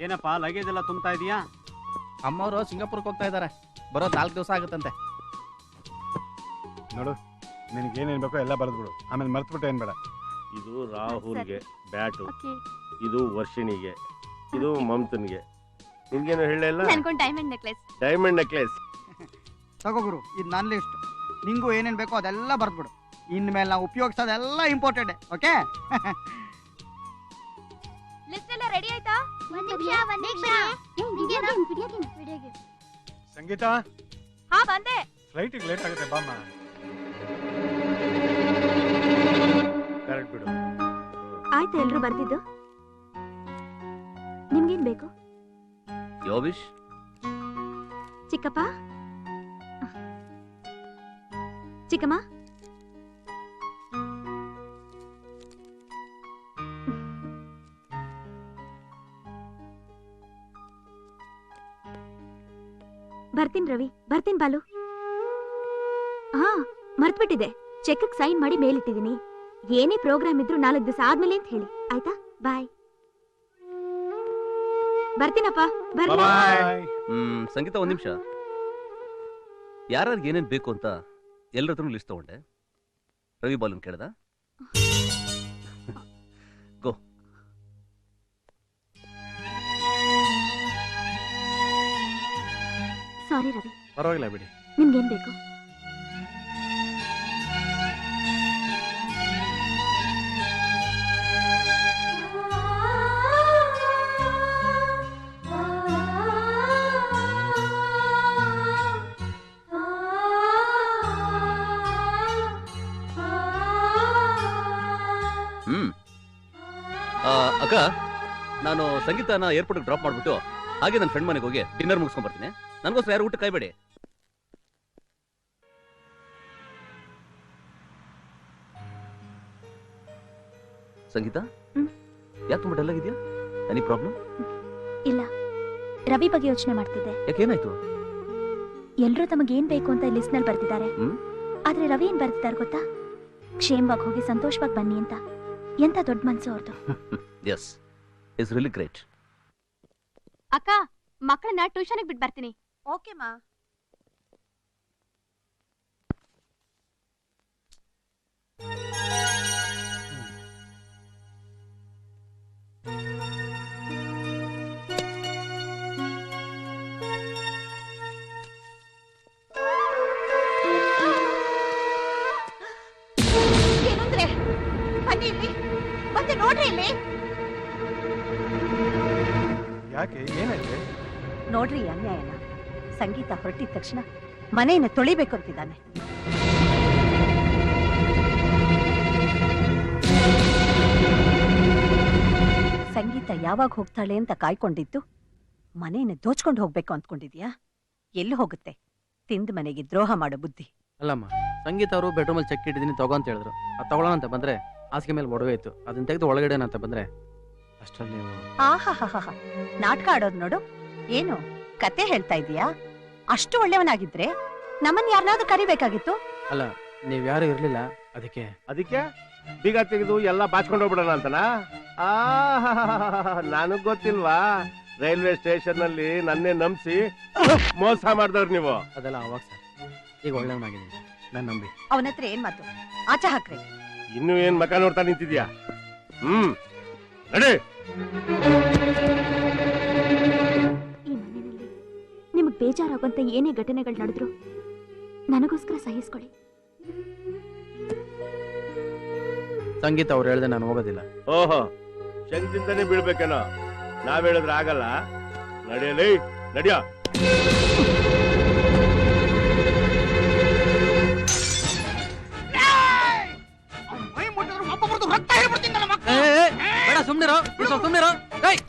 ಏನಪ್ಪ ಲಗೇಜ್ ಎಲ್ಲ ತುಂಬ್ತಾ ಇದೀಯಾ? ಅಮ್ಮವರು ಸಿಂಗಾಪುರ್ಗೆ ಹೋಗ್ತಾ ಇದ್ದಾರೆ, ಬರೋದು 4 ದಿವಸ ಆಗುತ್ತಂತೆ. ನೋಡು, ನಿನಗೇನೇನು ಬೇಕೋ ಎಲ್ಲ ಬರೆದ್ಬಿಡು, ಆಮೇಲೆ ಮರ್ತ್ಬಿಟ್ಟು ಏನು ಬೇಡ. ಇದು ರಾಹುಲ್ಗೆ ಬ್ಯಾಟು, ಇದು ವರ್ಷಿಣಿಗೆ, ಇದು ಮಮತನ್ಗೆ. ನಿನ್ಗೇನು ಹೇಳಲ್ಲ? ಡೈಮಂಡ್ ನೆಕ್ಲೆಸ್ ತಗೋ ಗುರು, ಇದು ನನ್ನ ಲಿಸ್ಟ್. ನಿಂಗೂ ಏನೇನು ಬೇಕೋ ಅದೆಲ್ಲ ಬರ್ದ್ಬಿಡು. ಇನ್ಮೇಲೆ ನಾವು ಉಪಯೋಗಿಸೋದೆಲ್ಲ ಇಂಪಾರ್ಟೆಂಟ್. ಓಕೆ? ಲಿಸ್ಟ್ ಎಲ್ಲ ರೆಡಿ ಆಯ್ತಾ? ಸಂಗೀತ, ಹಾ ಬಂದೆ. ಫ್ಲೈಟಿಗೆ ಲೇಟ್ ಆಗುತ್ತೆ, ಬಾಮ್ಮ. ಕರೆಕ್ಟ್ ಬಿಡು. ಆಯ್ತಾ ಎಲ್ರು ಬರ್ತಿದ್ದು? ನಿಮ್ಗೇನ್ ಬೇಕು? ಯೋವಿಶ್, ಚಿಕ್ಕಪ್ಪ, ಚಿಕ್ಕಮ್ಮ, ಬರ್ತೀನಿ ರವಿ, ಬರ್ತೀನಿ ಬಾಲು. ಹಾ ಮರ್ತ್ಬಿಟ್ಟಿದೆ, ಚೆಕ್ ಸೈನ್ ಮಾಡಿ ಮೇಲಿಟ್ಟಿದ್ದೀನಿ. ಏನೇ ಪ್ರೋಗ್ರಾಮ್ ಇದ್ರು 4 ದಿವಸ ಆದ್ಮೇಲೆ ಅಂತ ಹೇಳಿ, ಆಯ್ತಾ? ಬಾಯ್. ಬರ್ತೀನಪ್ಪ, ಬರ್ಲಾ? ಸಂಗೀತ ಒಂದ್ ನಿಮಿಷ. ಯಾರ್ಯಾರಿಗೆ ಏನೇನ್ ಬೇಕು ಅಂತ ಎಲ್ಲರ ಹತ್ರನೂ ಲಿಸ್ಟ್ ತಗೊಂಡೆ. ರವಿ ಬಾಲನ್ ಕೇಳ್ದ? ಗೋ. ಸಾರಿ ರವಿ. ಪರವಾಗಿಲ್ಲ ಬಿಡಿ. ನಿಮ್ಗೇನ್ ಬೇಕು? ಅಕ್ಕ, ನಾನು ಸಂಗೀತನ ಏರ್ಪೋರ್ಟ್ ಡ್ರಾಪ್ ಮಾಡ್ಬಿಟ್ಟು ಹಾಗೆ ನನ್ನ ಫ್ರೆಂಡ್ ಮನೆಗೆ ಹೋಗಿ ಡಿನ್ನರ್ ಮುಗಿಸ್ಕೊಂಡ್ ಬರ್ತೀನಿ. ನನಗೋಸ್ಕರ ಯಾರು ಊಟ ಕಾಯ್ಬೇಡಿ. ಸಂಗೀತ, ಯಾಕೆ ತುಂಬ ಡಲ್ ಆಗಿದ್ಯಾ? Any problem? ಇಲ್ಲ, ರವಿ ಬಗ್ಗೆ ಯೋಚನೆ ಮಾಡ್ತಿದ್ದೆ. ಯಾಕೇನಾಯ್ತು? ಎಲ್ರೂ ತಮಗೇನ್ ಬೇಕು ಅಂತ ಲಿಸ್ಟ್ ನಲ್ಲಿ ಬರ್ತಿದ್ದಾರೆ. ಆದ್ರೆ ರವಿ ಏನ್ ಬರ್ತಿದ್ದಾರೆ ಗೊತ್ತಾ? ಕ್ಷೇಮವಾಗಿ ಹೋಗಿ ಸಂತೋಷವಾಗಿ ಬನ್ನಿ ಅಂತ. ಎಂತ ದೊಡ್ಡ ಮನ್ಸು ಅವ್ರದ್ದು. Yes, it's really great. ಅಕ್ಕ, ಮಕ್ಕಳನ್ನ ಟ್ಯೂಷನ್ಗೆ ಬಿಟ್ಟು ಬರ್ತೀನಿ. ಓಕೆ ಮಾ. ಏನಂದ್ರೆ? ಬನ್ನಿ ಇಲ್ಲಿ, ಮತ್ತೆ ನೋಡ್ರಿ ಇಲ್ಲಿ. ಯಾಕೆ, ಏನಾಯ್ತು? ನೋಡ್ರಿ ಅನ್ಯಾಯನ. ಸಂಗೀತ ಹೊರಟಿದ ತಕ್ಷಣ ಮನೆಯನ್ನು ತೊಳಿಬೇಕು ಅಂತಿದ್ದಾನೆ. ಸಂಗೀತ ಯಾವಾಗ ಹೋಗ್ತಾಳೆ ಅಂತ ಕಾಯ್ಕೊಂಡಿದ್ದು ಮನೆಯನ್ನು ದೋಚ್ಕೊಂಡು ಹೋಗ್ಬೇಕು ಅಂದ್ಕೊಂಡಿದ್ಯಾ? ಎಲ್ಲಿ ಹೋಗುತ್ತೆ? ತಿಂದ ಮನೆಗೆ ದ್ರೋಹ ಮಾಡೋ ಬುದ್ಧಿ. ಅಲ್ಲಮ್ಮ, ಸಂಗೀತ ಅವರು ಬೆಡ್ರೂಮಲ್ಲಿ ಚೆಕ್ ಇಟ್ಟಿದ್ದೀನಿ ತಗೋ ಅಂತ ಹೇಳಿದ್ರು. ಅದು ತಗೊಳ್ಳೋಣ ಅಂತ ಬಂದ್ರೆ ಹಾಸಿಗೆ ಮೇಲೆ ಒಡವೆ ಇತ್ತು, ಅದನ್ನ ತೆಗೆದು ಒಳಗಡೆ ಅಂತ ಬಂದ್ರೆ ಅಷ್ಟರಲ್ಲಿ ನೀವು... ಆಹಾ, ನಾಟಕ ಆಡೋದು ನೋಡು. ಏನು ಕತೆ ಹೇಳ್ತಾ ಇದೀಯಾ? ಅಷ್ಟು ಒಳ್ಳೆಯವನಾಗಿದ್ರೆ ನಮ್ಮನ್ನ ಯಾರನ್ನಾದ್ರೂ ಕರಿಬೇಕಾಗಿತ್ತು. ಅಲ್ಲ, ನೀವ್ ಯಾರು ಇರ್ಲಿಲ್ಲ, ಅದಕ್ಕೆ ಬೀಗ ತೆಗೆದು ಎಲ್ಲ ಬಾಚ್ಕೊಂಡು ಹೋಗ್ಬಿಡೋಣ ಅಂತನಾ? ನನಗ್ ಗೊತ್ತಿಲ್ವಾ? ರೈಲ್ವೆ ಸ್ಟೇಷನ್ ನಲ್ಲಿ ನನ್ನೇ ನಂಬಿಸಿ ಮೋಸ ಮಾಡಿದವ್ರು ನೀವು. ಅದೆಲ್ಲ ಅವಾಗ ಸರ್, ಈಗ ಒಳ್ಳೆಯವನಾಗಿದ್ದೀನಿ, ನಾನು ನಂಬಿ. ಅವನ ಹತ್ರ ಏನ್ ಮಾತು? ಆಚೆ ಹಾಕ್ರೆ. ಇನ್ನು ಏನ್ ಮಕ ನೋಡ್ತಾ ನಿಂತಿದ್ಯಾ? ನಡಿ. ಈ ಮನೆಯಲ್ಲಿ ನಿಮಗ್ ಬೇಜಾರಾಗುವಂತ ಏನೇ ಘಟನೆಗಳು ನಡೆದ್ರು ನನಗೋಸ್ಕರ ಸಹಿಸ್ಕೊಳ್ಳಿ. ಸಂಗೀತ ಅವ್ರು ಹೇಳ್ದೆ ನಾನು ಹೋಗೋದಿಲ್ಲ. ಓಹೋ, ಶಂಕಿಂತಾನೆ ಬೀಳ್ಬೇಕೇನೋ? ನಾವ್ ಹೇಳಿದ್ರೆ ಆಗಲ್ಲ. ನಡೆಯಲಿ, ನಡಿಯ.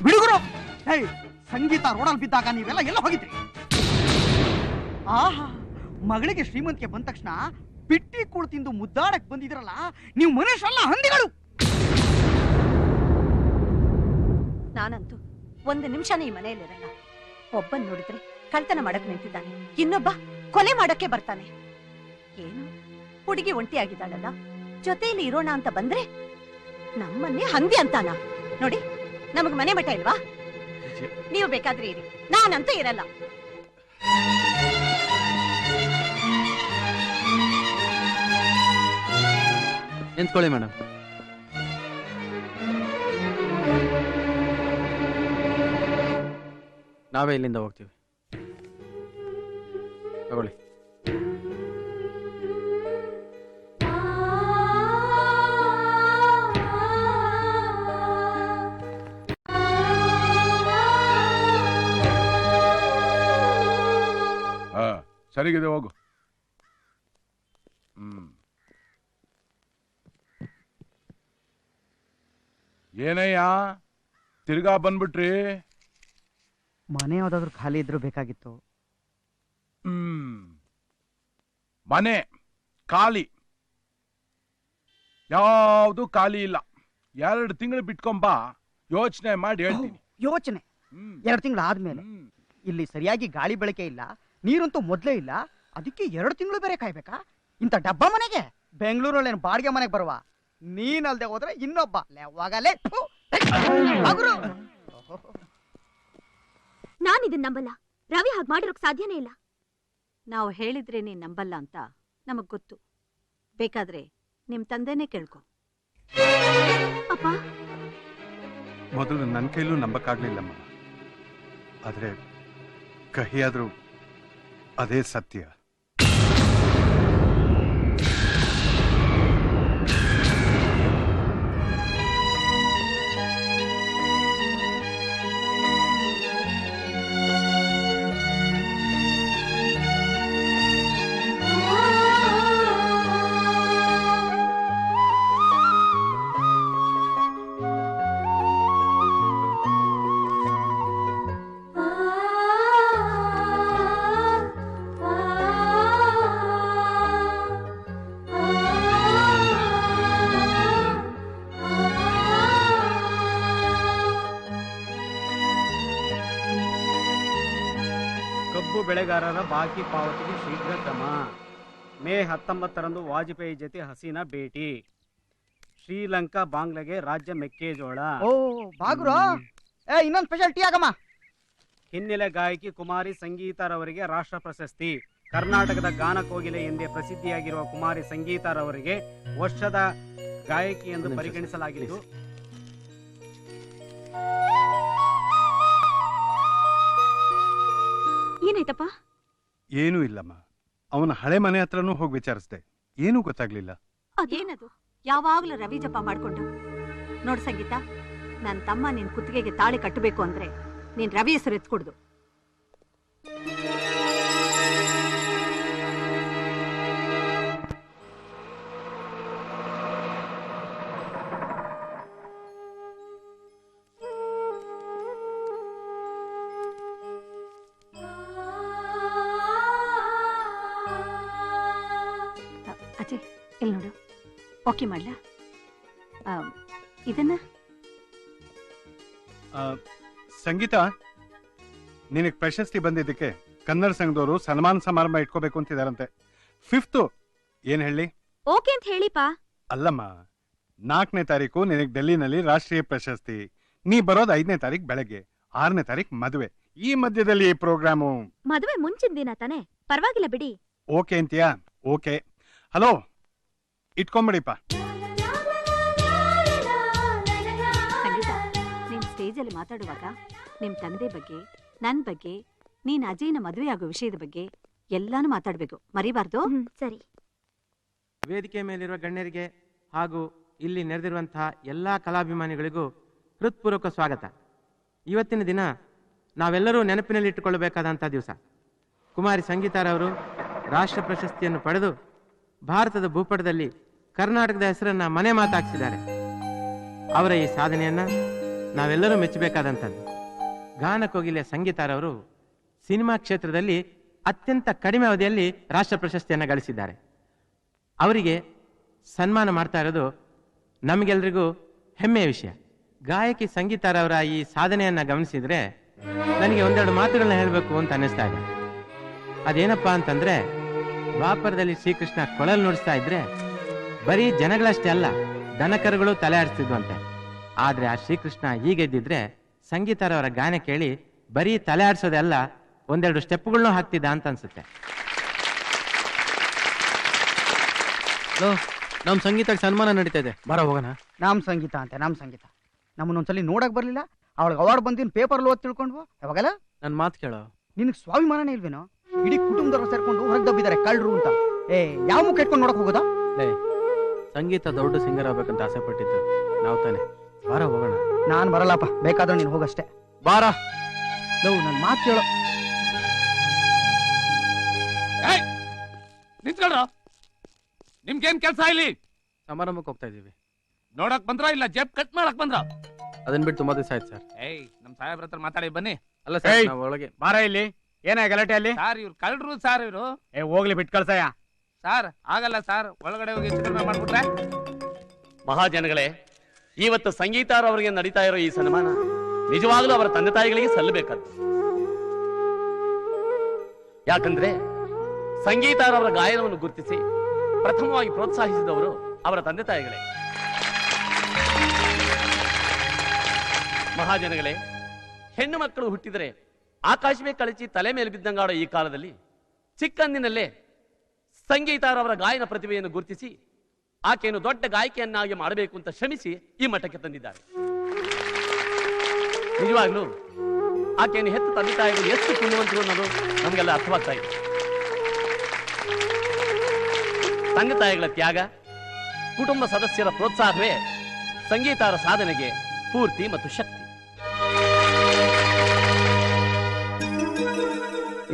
ಬಿಡುಗರು. ಸಂಗೀತ ರೋಡಲ್ಲಿ ಬಿದ್ದಾಗ ನೀವೆಲ್ಲ ಎಲ್ಲ ಹೋಗಿದ್ರಿ? ಆಹಾ, ಮಗಳಿಗೆ ಶ್ರೀಮಂತಿಗೆ ಬಂದ ತಕ್ಷಣ ಬಿಟ್ಟಿ ಕೂಳು ತಿಂದು ಮುದ್ದಾಡಕ್ ಬಂದಿದ್ರಲ್ಲ ನೀವು, ಮನುಷ್ಯರಲ್ಲ ಹಂದಿಗಳು. ನಾನಂತೂ ಒಂದು ನಿಮಿಷನೇ ಈ ಮನೆಯಲ್ಲಿರಲ್ಲ. ಒಬ್ಬನ್ ನೋಡಿದ್ರೆ ಕಳ್ತನ ಮಾಡಕ್ ನಿಂತಿದ್ದಾನೆ, ಇನ್ನೊಬ್ಬ ಕೊಲೆ ಮಾಡಕ್ಕೆ ಬರ್ತಾನೆ. ಏನು ಹುಡುಗಿ ಒಂಟಿಯಾಗಿದ್ದಾಳಲ್ಲ, ಜೊತೆಯಲ್ಲಿ ಇರೋಣ ಅಂತ ಬಂದ್ರೆ ನಮ್ಮನ್ನೇ ಹಂದಿ ಅಂತಾನ? ನೋಡಿ, ನಮಗ್ ಮನೆ ಮಠ ಇಲ್ವಾ? ನೀವು ಬೇಕಾದ್ರೆ ಇರಿ, ನಾನಂತೂ ಇರಲ್ಲ. ನಿಂತ್ಕೊಳ್ಳಿ ಮೇಡಮ್. ನಾವೇ ಇಲ್ಲಿಂದ ಹೋಗ್ತೀವಿ, ತಗೊಳ್ಳಿ. ಸರಿಗಿದೆ, ಹೋಗು. ಏನಯ್ಯ ತಿರ್ಗಾ ಬಂದ್ಬಿಟ್ರಿ? ಮನೆ ಯಾವ್ದಾದ್ರು ಖಾಲಿ ಇದ್ರು ಬೇಕಾಗಿತ್ತು. ಮನೆ ಖಾಲಿ ಯಾವುದು ಖಾಲಿ ಇಲ್ಲ. 2 ತಿಂಗಳು ಬಿಟ್ಕೊಂಬಾ, ಯೋಚನೆ ಮಾಡಿ ಹೇಳ್ತೀನಿ. ಯೋಚನೆ 2 ತಿಂಗಳು ಆದ್ಮೇಲೆ ಇಲ್ಲಿ ಸರಿಯಾಗಿ ಗಾಳಿ ಬೆಳಕೆ ಇಲ್ಲ, ನೀರಂತೂ ಮೊದ್ಲೇ ಇಲ್ಲ, ಅದಕ್ಕೆ 2 ತಿಂಗಳು ಬೇರೆ ಕಾಯ್ಬೇಕಾ? ಇಂಥ ಡಬ್ಬ ಮನೆಗೆ ಬೆಂಗಳೂರಲ್ಲಿ ಬಾಡಿಗೆ ಮನೆಗೆ ಬರುವ ನೀನಲ್ದೆ ಹೋದ್ರೆ ಇನ್ನೊಬ್ಬ ಲೆವಾಗಲೇ. ನಾನು ಇದನ್ನ ನಂಬಲ್ಲ. ರವಿ ಹಾಗೆ ಮಾಡಿರೋಕ್ ಸಾಧ್ಯನೇ ಇಲ್ಲ. ನಾವು ಹೇಳಿದ್ರೆ ನೀನ್ ನಂಬಲ್ಲ ಅಂತ ನಮಗ್ ಗೊತ್ತು. ಬೇಕಾದ್ರೆ ನಿಮ್ ತಂದೆನೇ ಕೇಳ್ಕೊ. ಅಪ್ಪ, ಮೊದಲು ನನ್ನ ಕೈಲೂ ನಂಬಕ್ಕಾಗ್ಲಿಲ್ಲಮ್ಮ. ಆದ್ರೆ ಕಹಿಯಾದ್ರೂ ಅದೇ ಸತ್ಯ. ಕಬ್ಬು ಬೆಳೆಗಾರರ ಬಾಕಿ ಪಾವತಿಗೆ ಶೀಘ್ರ ಕ್ರಮ. ಮೇ 19ರಂದು ವಾಜಪೇಯಿ ಜೊತೆ ಹಸೀನಾ ಭೇಟಿ. ಶ್ರೀಲಂಕಾ ಬಾಂಗ್ಲಾಗೆ ರಾಜ್ಯ ಮೆಕ್ಕೆಜೋಳ. ಓ ಬಾಗ್ರು, ಇನ್ನೊಂದು ಸ್ಪೆಷಲ್ ಟೀ ಆಗಮ್ಮ. ಹಿನ್ನೆಲೆ ಗಾಯಕಿ ಕುಮಾರಿ ಸಂಗೀತಾರವರಿಗೆ ರಾಷ್ಟ್ರ ಪ್ರಶಸ್ತಿ. ಕರ್ನಾಟಕದ ಗಾನ ಕೋಗಿಲೆ ಎಂದೇ ಪ್ರಸಿದ್ಧಿಯಾಗಿರುವ ಕುಮಾರಿ ಸಂಗೀತಾರವರಿಗೆ ವರ್ಷದ ಗಾಯಕಿ ಎಂದು ಪರಿಗಣಿಸಲಾಗಿದ್ದು, ಏನಾಯ್ತಪ್ಪ? ಏನೂ ಇಲ್ಲಮ್ಮ. ಅವನ ಹಳೆ ಮನೆ ಹತ್ರನೂ ಹೋಗಿ ವಿಚಾರಿಸ್ದೆ, ಏನೂ ಗೊತ್ತಾಗ್ಲಿಲ್ಲ. ಅದೇನದು ಯಾವಾಗ್ಲೂ ರವಿ ಜಪ ಮಾಡ್ಕೊಂಡು? ನೋಡ್ ಸಂಗೀತ, ನನ್ ತಮ್ಮ ನಿನ್ ಕುತ್ತಿಗೆಗೆ ತಾಳಿ ಕಟ್ಟಬೇಕು ಅಂದ್ರೆ ನೀನ್ ರವಿ ಹೆಸರು ಎತ್ಕೊಡ್ದು. ಅಜಯ್, ಇಲ್ಲಿ ನೋಡು, ಓಕೆ ಮಾಡ್ಲಾ? ಇದನ್ನ ಸಂಗೀತ, ನಿನಗೆ ಪ್ರಶಸ್ತಿ ಬಂದಿದ್ದಕ್ಕೆ ಕನ್ನಡ ಸಂಘದವರು ಸನ್ಮಾನ ಸಮಾರಂಭ ಇಟ್ಕೋಬೇಕು ಅಂತಿದಾರಂತೆ. 5th ಏನ್ ಹೇಳಿ? ಓಕೆ ಅಂತ ಹೇಳಿಪಾ. ಅಲ್ಲಮ್ಮ, 4ನೇ ತಾರೀಕು ನಿನಗೆ ಡೆಲ್ಲಿನಲ್ಲಿ ರಾಷ್ಟ್ರೀಯ ಪ್ರಶಸ್ತಿ. ನೀ ಬರೋದು 5ನೇ ತಾರೀಕು ಬೆಳಗ್ಗೆ, 6ನೇ ತಾರೀಕು ಮದುವೆ. ಈ ಮಧ್ಯದಲ್ಲಿ ಈ ಪ್ರೋಗ್ರಾಮು. ಮದುವೆ ಮುಂಚಿನ ದಿನ ತಾನೆ, ಪರವಾಗಿಲ್ಲ ಬಿಡಿ. ಓಕೆ ಅಂತೀಯಾ? ಓಕೆ. ಹಲೋ, ಇಟ್ಕೊಂಬಿಡಿಪ್ಪ. ಸಂಗೀತ, ನೀನ್ ಸ್ಟೇಜಲ್ಲಿ ಮಾತಾಡುವಾಗ ನಿಮ್ ತಂದೆ ಬಗ್ಗೆ, ನನ್ ಬಗ್ಗೆ, ನೀನ್ ಅಜಯ್ನ ಮದುವೆ ಆಗೋ ವಿಷಯದ ಬಗ್ಗೆ ಎಲ್ಲಾನು ಮಾತಾಡ್ಬೇಕು, ಮರಿಬಾರ್ದು. ಸರಿ. ವೇದಿಕೆ ಮೇಲಿರುವ ಗಣ್ಯರಿಗೆ ಹಾಗೂ ಇಲ್ಲಿ ನೆರೆದಿರುವಂತಹ ಎಲ್ಲಾ ಕಲಾಭಿಮಾನಿಗಳಿಗೂ ಹೃತ್ಪೂರ್ವಕ ಸ್ವಾಗತ. ಇವತ್ತಿನ ದಿನ ನಾವೆಲ್ಲರೂ ನೆನಪಿನಲ್ಲಿಟ್ಟುಕೊಳ್ಳಬೇಕಾದಂಥ ದಿವಸ. ಕುಮಾರಿ ಸಂಗೀತಾರವರು ರಾಷ್ಟ್ರ ಪ್ರಶಸ್ತಿಯನ್ನು ಪಡೆದು ಭಾರತದ ಭೂಪಟದಲ್ಲಿ ಕರ್ನಾಟಕದ ಹೆಸರನ್ನ ಮನೆ ಮಾತಾಗಿಸಿದ್ದಾರೆ. ಅವರ ಈ ಸಾಧನೆಯನ್ನ ನಾವೆಲ್ಲರೂ ಮೆಚ್ಚಬೇಕಾದಂಥದ್ದು. ಗಾನ ಕೋಗಿಲೆ ಸಂಗೀತಾರವರು ಸಿನಿಮಾ ಕ್ಷೇತ್ರದಲ್ಲಿ ಅತ್ಯಂತ ಕಡಿಮೆ ಅವಧಿಯಲ್ಲಿ ರಾಷ್ಟ್ರ ಪ್ರಶಸ್ತಿಯನ್ನು ಗಳಿಸಿದ್ದಾರೆ. ಅವರಿಗೆ ಸನ್ಮಾನ ಮಾಡ್ತಾ ಇರೋದು ನಮಗೆಲ್ರಿಗೂ ಹೆಮ್ಮೆಯ ವಿಷಯ. ಗಾಯಕಿ ಸಂಗೀತಾರವರ ಈ ಸಾಧನೆಯನ್ನ ಗಮನಿಸಿದ್ರೆ ನನಗೆ ಒಂದೆರಡು ಮಾತುಗಳನ್ನ ಹೇಳಬೇಕು ಅಂತ ಅನ್ನಿಸ್ತಾ ಇದೆ. ಅದೇನಪ್ಪಾ ಅಂತಂದ್ರೆ, ದ್ವಾಪರದಲ್ಲಿ ಶ್ರೀಕೃಷ್ಣ ಕೊಳಲು ನುಡಿಸ್ತಾ ಇದ್ರೆ ಬರೀ ಜನಗಳಷ್ಟೇ ಅಲ್ಲ, ದನಕರುಗಳು ತಲೆ ಆಡಿಸ್ತಿದ್ವಂತೆ. ಆದ್ರೆ ಆ ಶ್ರೀಕೃಷ್ಣ ಹೀಗೆದ್ದಿದ್ರೆ ಸಂಗೀತರವರ ಗಾನ ಕೇಳಿ ಬರೀ ತಲೆ ಆಡಿಸೋದೆಲ್ಲ ಒಂದೆರಡು ಸ್ಟೆಪ್ಗಳನ್ನೂ ಹಾಕ್ತಿದ್ದ ಅಂತ ಅನ್ಸುತ್ತೆ. ನಮ್ ಸಂಗೀತಕ್ಕೆ ಸನ್ಮಾನ ನಡೀತಾ ಇದೆ, ಬರ ಹೋಗೋಣ. ನಮ್ ಸಂಗೀತ ಅಂತೆ, ನಮ್ ಸಂಗೀತ ನಮ್ಮನ್ನೊಂದ್ಸಲಿ ನೋಡಕ್ ಬರ್ಲಿಲ್ಲ, ಅವಳಿಗೆ ಅವಾರ್ಡ್ ಬಂದಿನ ಪೇಪರ್ ಓದ್ ತಿಳ್ಕೊಂಡ್ವು. ಯಾವಾಗಲ್ಲ ನನ್ ಮಾತು ಕೇಳೋ, ನಿನಗೆ ಸ್ವಾಭಿಮಾನನೇ ಇಲ್ವೇನೋ? ಇಡೀ ಕುಟುಂಬದವ್ರು ಸೇರ್ಕೊಂಡು ಹೊರಗೆ ದಬ್ಬಿದ್ದಾರೆ ಕಳ್ರು ಅಂತ. ಯಾವ ಮುಖ ಇಟ್ಕೊಂಡು ನೋಡಕ್ ಹೋಗೋದಾ? ಸಂಗೀತ ದೊಡ್ಡ ಸಿಂಗರ್ ಆಗ್ಬೇಕಂತ ಆಸೆ ಪಟ್ಟಿದ್ದು ನಾವು ತಾನೆ, ಬಾರ ಹೋಗೋಣ. ನಾನ್ ಬರಲ್ಲಪ್ಪ, ಬೇಕಾದ್ರೆ ನೀನು ಹೋಗಷ್ಟೇ. ಬಾರ ನನ್ ಮಾತು ಕೇಳೋ. ನಿಂತ್ಕೊಳ್ರ, ನಿಮ್ಗೇನ್ ಕೆಲ್ಸ ಇಲ್ಲಿ? ಸಮಾರಂಭಕ್ಕೆ ಹೋಗ್ತಾ ಇದೀವಿ. ನೋಡಕ್ ಬಂದ್ರ ಇಲ್ಲ ಜೇಬ್ ಕಟ್ ಮಾಡಕ್ ಬಂದ್ರ? ಅದನ್ ಬಿಟ್ಟು ತುಂಬಾ ದಿವಸ ಆಯ್ತು ಸರ್. ನಮ್ ಸಾಹೇಬ್ರ ಹತ್ರ ಮಾತಾಡಿ ಬನ್ನಿ. ಅಲ್ಲ ಸರ್, ನಾವು ಒಳಗೆ ಬಾರ ಇಲ್ಲಿ. ಏನ ಗಲಾಟೆ ಅಲ್ಲಿ? ಸಾರ್ ಇವ್ರು ಕಳ್ರು ಸಾರ್ ಇವ್ರು. ಹೋಗ್ಲಿ ಬಿಟ್ ಕಳ್ಸಯ್ಯ. ಸಾರ್ ಆಗಲ್ಲ ಸಾರ್, ಒಳಗಡೆ ಹೋಗಿ ಚಿತ್ರಣ ಮಾಡ್ಬಿಟ್ರೆ. ಮಹಾಜನಗಳೇ, ಇವತ್ತು ಸಂಗೀತಾರವರಿಗೆ ನಡೀತಾ ಇರೋ ಈ ಸನ್ಮಾನ ನಿಜವಾಗ್ಲೂ ಅವರ ತಂದೆ ತಾಯಿಗಳಿಗೆ ಸಲ್ಲಬೇಕಾದ್ದು. ಯಾಕಂದ್ರೆ ಸಂಗೀತಾರವರ ಗಾಯನವನ್ನು ಗುರುತಿಸಿ ಪ್ರಥಮವಾಗಿ ಪ್ರೋತ್ಸಾಹಿಸಿದವರು ಅವರ ತಂದೆ ತಾಯಿಗಳೇ. ಮಹಾಜನಗಳೇ, ಹೆಣ್ಣು ಮಕ್ಕಳು ಹುಟ್ಟಿದರೆ ಆಕಾಶವೇ ಕಳಚಿ ತಲೆ ಮೇಲೆ ಬಿದ್ದಂಗಾಡೋ ಈ ಕಾಲದಲ್ಲಿ ಚಿಕ್ಕಂದಿನಲ್ಲೇ ಸಂಗೀತಾರವರ ಗಾಯನ ಪ್ರತಿಭೆಯನ್ನು ಗುರುತಿಸಿ ಆಕೆಯನ್ನು ದೊಡ್ಡ ಗಾಯಕಿಯನ್ನಾಗಿ ಮಾಡಬೇಕು ಅಂತ ಶ್ರಮಿಸಿ ಈ ಮಟ್ಟಕ್ಕೆ ತಂದಿದ್ದಾರೆ. ನಿಜವಾಗ್ಲೂ ಆಕೆಯನ್ನು ಹೆತ್ತ ತಂದೆ ತಾಯಿಗಳು ಎಷ್ಟು ಪುಣ್ಯವಂತರು ಅನ್ನೋದು ನಮಗೆಲ್ಲ ಅರ್ಥವಾಗ್ತಾ ಇದೆ. ತಂದೆ ತಾಯಿಗಳ ತ್ಯಾಗ, ಕುಟುಂಬ ಸದಸ್ಯರ ಪ್ರೋತ್ಸಾಹವೇ ಸಂಗೀತಾರ ಸಾಧನೆಗೆ ಸ್ಫೂರ್ತಿ ಮತ್ತು ಶಕ್ತಿ.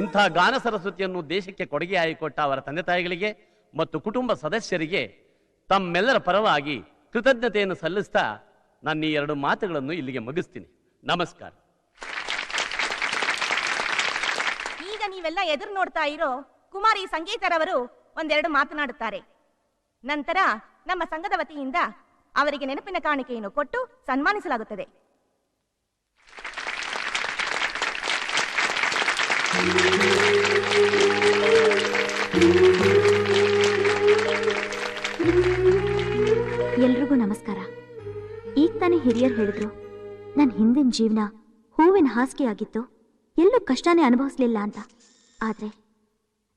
ಇಂಥ ಗಾನ ಸರಸ್ವತಿಯನ್ನು ದೇಶಕ್ಕೆ ಕೊಡುಗೆಯಾಗಿ ಕೊಟ್ಟ ಅವರ ತಂದೆ ತಾಯಿಗಳಿಗೆ ಮತ್ತು ಕುಟುಂಬ ಸದಸ್ಯರಿಗೆ ತಮ್ಮೆಲ್ಲರ ಪರವಾಗಿ ಕೃತಜ್ಞತೆಯನ್ನು ಸಲ್ಲಿಸ್ತಾ ನಾನು ಈ ಎರಡು ಮಾತುಗಳನ್ನು ಇಲ್ಲಿಗೆ ಮುಗಿಸ್ತೀನಿ. ನಮಸ್ಕಾರ. ಈಗ ನೀವೆಲ್ಲ ಎದುರು ನೋಡ್ತಾ ಇರೋ ಕುಮಾರಿ ಸಂಗೀತರವರು ಒಂದೆರಡು ಮಾತನಾಡುತ್ತಾರೆ. ನಂತರ ನಮ್ಮ ಸಂಘದ ವತಿಯಿಂದ ಅವರಿಗೆ ನೆನಪಿನ ಕಾಣಿಕೆಯನ್ನು ಕೊಟ್ಟು ಸನ್ಮಾನಿಸಲಾಗುತ್ತದೆ. ಎಲ್ರಿಗೂ ನಮಸ್ಕಾರ. ಈಗ ತಾನೇ ಹಿರಿಯರು ಹೇಳಿದ್ರು ನನ್ನ ಹಿಂದಿನ ಜೀವನ ಹೂವಿನ ಹಾಸಿಗೆಯಾಗಿತ್ತು, ಎಲ್ಲೂ ಕಷ್ಟನೇ ಅನುಭವಿಸ್ಲಿಲ್ಲ ಅಂತ. ಆದ್ರೆ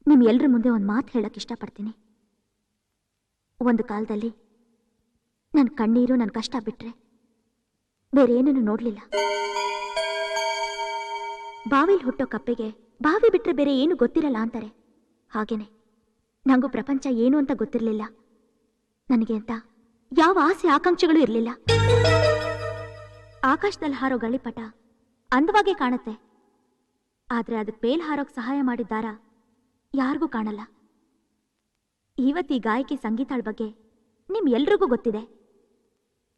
ನಿಮ್ ಎಲ್ರ ಮುಂದೆ ಒಂದು ಮಾತು ಹೇಳಕ್ ಇಷ್ಟಪಡ್ತೀನಿ. ಒಂದು ಕಾಲದಲ್ಲಿ ನನ್ನ ಕಣ್ಣೀರು ನನ್ನ ಕಷ್ಟ ಬಿಟ್ರೆ ಬೇರೆ ಏನನ್ನು ನೋಡ್ಲಿಲ್ಲ. ಬಾವಿಲ್ ಹುಟ್ಟೋ ಕಪ್ಪೆಗೆ ಬಾವಿ ಬಿಟ್ರೆ ಬೇರೆ ಏನು ಗೊತ್ತಿರಲ್ಲ ಅಂತಾರೆ. ಹಾಗೇನೆ ನಂಗೂ ಪ್ರಪಂಚ ಏನು ಅಂತ ಗೊತ್ತಿರಲಿಲ್ಲ. ನನಗೆ ಅಂತ ಯಾವ ಆಸೆ ಆಕಾಂಕ್ಷೆಗಳು ಇರಲಿಲ್ಲ. ಆಕಾಶದಲ್ಲಿ ಹಾರೋ ಗಾಳಿಪಟ ಅಂದವಾಗೇ ಕಾಣುತ್ತೆ, ಆದ್ರೆ ಅದಕ್ಕೆ ಬೇಲ್ ಹಾರೋಕ್ ಸಹಾಯ ಮಾಡಿದ್ದಾರ ಯಾರಿಗೂ ಕಾಣಲ್ಲ. ಇವತ್ತು ಈ ಗಾಯಕಿ ಸಂಗೀತಾಳ ಬಗ್ಗೆ ನಿಮ್ ಎಲ್ರಿಗೂ ಗೊತ್ತಿದೆ.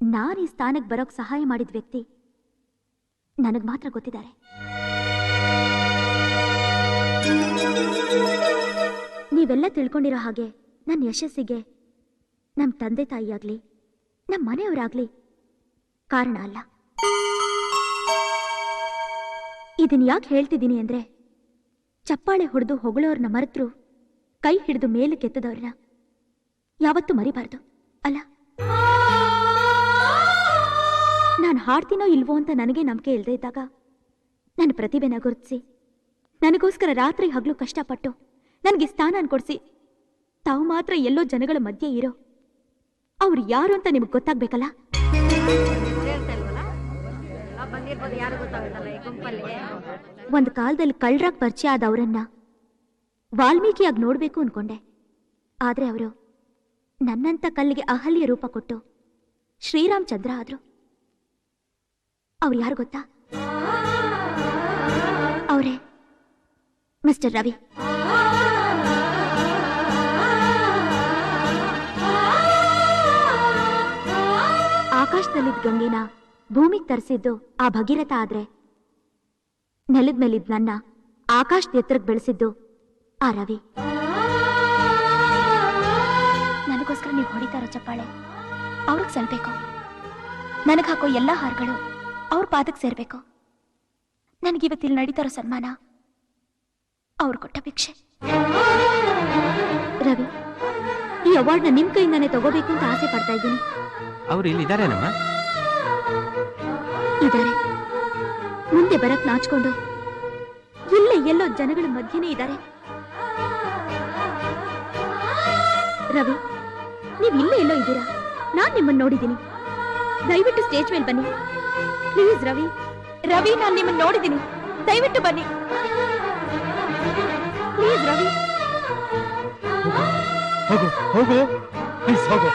ನಾನು ಈ ಸ್ಥಾನಕ್ಕೆ ಬರೋಕ್ ಸಹಾಯ ಮಾಡಿದ ವ್ಯಕ್ತಿ ನನಗ್ ಮಾತ್ರ ಗೊತ್ತಿದ್ದಾರೆ. ನೀವೆಲ್ಲ ತಿಳ್ಕೊಂಡಿರೋ ಹಾಗೆ ನನ್ನ ಯಶಸ್ಸಿಗೆ ನಮ್ಮ ತಂದೆ ತಾಯಿಯಾಗ್ಲಿ ನಮ್ಮ ಮನೆಯವರಾಗ್ಲಿ ಕಾರಣ ಅಲ್ಲ. ಇದನ್ ಯಾಕೆ ಹೇಳ್ತಿದ್ದೀನಿ ಅಂದ್ರೆ, ಚಪ್ಪಾಳೆ ಹೊಡೆದು ಹೊಗಳೋರ್ನ ಮರೆತರು ಕೈ ಹಿಡಿದು ಮೇಲೆ ಕೆತ್ತದವ್ರನ್ನ ಯಾವತ್ತೂ ಮರಿಬಾರ್ದು ಅಲ್ಲ. ನಾನು ಹಾಡ್ತೀನೋ ಇಲ್ವೋ ಅಂತ ನನಗೆ ನಂಬಿಕೆ ಇಲ್ಲದೆ ಇದ್ದಾಗ ನನ್ನ ಪ್ರತಿಭೆನ ಗುರುತಿಸಿ ನನಗೋಸ್ಕರ ರಾತ್ರಿ ಹಗಲು ಕಷ್ಟಪಟ್ಟು ನನಗೆ ಸ್ಥಾನ ಕೊಡಿಸಿ ತಾವು ಮಾತ್ರ ಎಲ್ಲೋ ಜನಗಳ ಮಧ್ಯೆ ಇರೋ ಅವ್ರು ಯಾರು ಅಂತ ನಿಮಗೆ ಗೊತ್ತಾಗ್ಬೇಕಲ್ಲ. ಒಂದು ಕಾಲದಲ್ಲಿ ಕಳ್ಳರಾಗ್ ಪರಿಚಯ ಆದವರನ್ನ ವಾಲ್ಮೀಕಿಯಾಗಿ ನೋಡ್ಬೇಕು ಅನ್ಕೊಂಡೆ. ಆದ್ರೆ ಅವರು ನನ್ನಂತ ಕಲ್ಲಿಗೆ ಅಹಲ್ಯ ರೂಪ ಕೊಟ್ಟು ಶ್ರೀರಾಮಚಂದ್ರ ಆದ್ರು. ಅವ್ರು ಯಾರು ಗೊತ್ತಾ? ಅವರೇ ಮಿಸ್ಟರ್ ರವಿ. ಆಕಾಶದಲ್ಲಿದ್ದ ಗಂಗೆನ ಭೂಮಿಗೆ ತರಿಸಿದ್ದು ಆ ಭಗೀರಥ ಆದ್ರೆ, ನೆಲದ ಮೇಲಿದ್ ನನ್ನ ಆಕಾಶದ ಎತ್ತರಕ್ಕೆ ಬೆಳೆಸಿದ್ದು ಆ ರವಿ. ನನಗೋಸ್ಕರ ನೀವು ಹೊಡಿತಾ ಇರೋ ಚಪ್ಪಾಳೆ ಅವ್ರಿಗೆ ಸಲ್ಬೇಕು. ನನಗೆ ಹಾಕೋ ಎಲ್ಲ ಹಾರಗಳು ಅವ್ರ ಪಾದಕ್ಕೆ ಸೇರ್ಬೇಕು. ನನಗಿವತ್ತಿಲ್ಲಿ ನಡೀತಾರೋ ಸನ್ಮಾನ ಅವ್ರು ಕೊಟ್ಟ ಭಿಕ್ಷೆ. ರವಿ, ಈ ಅವಾರ್ಡ್ನ ನಿಮ್ ಕೈಯಿಂದಾನೆ ತಗೋಬೇಕು ಅಂತ ಆಸೆ ಪಡ್ತಾ ಇದ್ದೀನಿ. ಅವ್ರು ಇಲ್ಲಿ ಇದಾರೇನಮ್ಮ? ಇದಾರೆ. ಮುಂದೆ ಬರಕ್ ನಾಚ್ಕೊಂಡು ಇಲ್ಲೇ ಎಲ್ಲೋ ಜನಗಳ ಮಧ್ಯೆನೇ ಇದ್ದಾರೆ. ರವಿ, ನೀವ್ ಇಲ್ಲೇ ಎಲ್ಲೋ ಇದ್ದೀರಾ. ನಾನ್ ನಿಮ್ಮನ್ನ ನೋಡಿದ್ದೀನಿ. ದಯವಿಟ್ಟು ಸ್ಟೇಜ್ ಮೇಲೆ ಬನ್ನಿ ಪ್ಲೀಸ್. ರವಿ, ರವಿ, ನಾನ್ ನಿಮ್ಮನ್ನ ನೋಡಿದ್ದೀನಿ. ದಯವಿಟ್ಟು ಬನ್ನಿ ಪ್ಲೀಸ್. ರವಿ, ಹೋಗು ಹೋಗು ಪ್ಲೀಸ್ ಹೋಗು.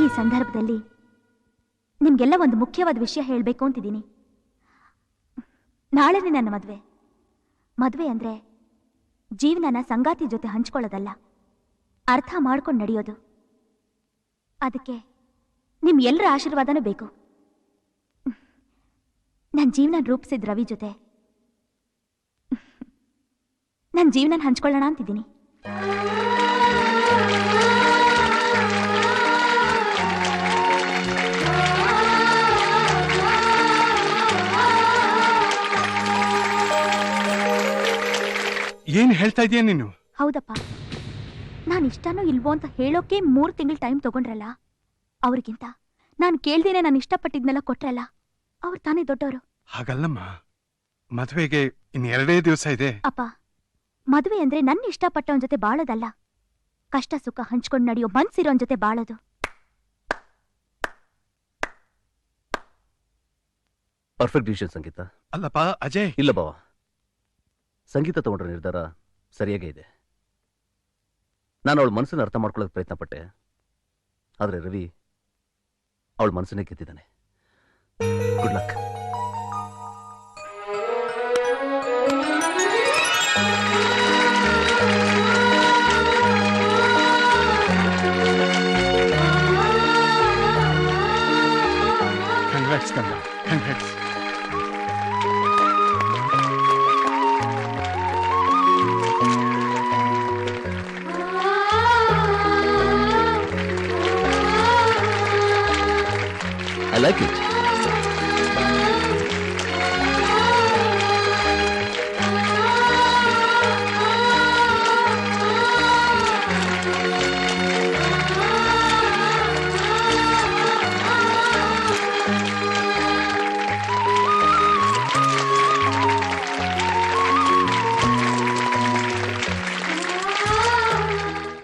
ಈ ಸಂದರ್ಭದಲ್ಲಿ ನಿಮ್ಗೆಲ್ಲ ಒಂದು ಮುಖ್ಯವಾದ ವಿಷಯ ಹೇಳಬೇಕು ಅಂತಿದ್ದೀನಿ. ನಾಳೆನೇ ನನ್ನ ಮದುವೆ. ಮದುವೆ ಅಂದ್ರೆ ಜೀವನನ ಸಂಗಾತಿ ಜೊತೆ ಹಂಚ್ಕೊಳ್ಳೋದಲ್ಲ, ಅರ್ಥ ಮಾಡ್ಕೊಂಡು ನಡೆಯೋದು. ಅದಕ್ಕೆ ನಿಮ್ ಎಲ್ಲರ ಆಶೀರ್ವಾದನೂ ಬೇಕು. ನನ್ನ ಜೀವನ ರೂಪಿಸಿದ ರವಿ ಜೊತೆ ನನ್ನ ಜೀವನ ಹಂಚ್ಕೊಳ್ಳೋಣ ಅಂತಿದ್ದೀನಿ. ಏನ್ ಹೇಳ್ತಾ ಇದೀಯ ನೀನು? ಹೌದಪ್ಪ, ನಾನು ಇಷ್ಟನೋ ಇಲ್ವೋ ಅಂತ ಹೇಳೋಕೆ 3 ತಿಂಗಳು ಟೈಮ್ ತಗೊಂಡ್ರಲ್ಲ, ಅವ್ರಿಗಿಂತ ನಾನು ಕೇಳ್ದೇನೆ ನಾನು ಇಷ್ಟಪಟ್ಟಿದ್ನೆಲ್ಲ ಕೊಟ್ರಲ್ಲ, ಅವ್ರು ತಾನೇ ದೊಡ್ಡವರು. ಹಾಗಲ್ಲಮ್ಮ, ಮದುವೆಗೆ ಇನ್ 2 ದಿವಸ ಇದೆ. ಅಪ್ಪ, ಮದುವೆ ಅಂದ್ರೆ ನನ್ನ ಇಷ್ಟಪಟ್ಟವನ್ ಜೊತೆ ಬಾಳೋದಲ್ಲ, ಕಷ್ಟ ಸುಖ ಹಂಚ್ಕೊಂಡು ನಡೆಯೋ ಮನ್ಸಿರೋನ್ ಜೊತೆ ಬಾಳೋದು. ಪರ್ಫೆಕ್ಟ್ ಡಿಸಿಷನ್ ಸಂಗೀತ. ಅಲ್ಲಪ್ಪ ಅಜಯ್. ಇಲ್ಲ ಬಾವ, ಸಂಗೀತ ತಗೊಂಡ್ರ ನಿರ್ಧಾರ ಸರಿಯಾಗೇ ಇದೆ. ನಾನು ಅವಳ ಮನಸ್ಸನ್ನು ಅರ್ಥ ಮಾಡ್ಕೊಳ್ಳೋಕೆ ಪ್ರಯತ್ನ ಪಟ್ಟೆ, ಆದರೆ ರವಿ ಅವಳ ಮನಸ್ಸನ್ನೇ ಗೆದ್ದಿದ್ದಾನೆ. Good luck. ಕಂಗ್ರಾಟ್ಸ್ ಕಂದ, ಕಂಗ್ರಾಟ್ಸ್. I like it.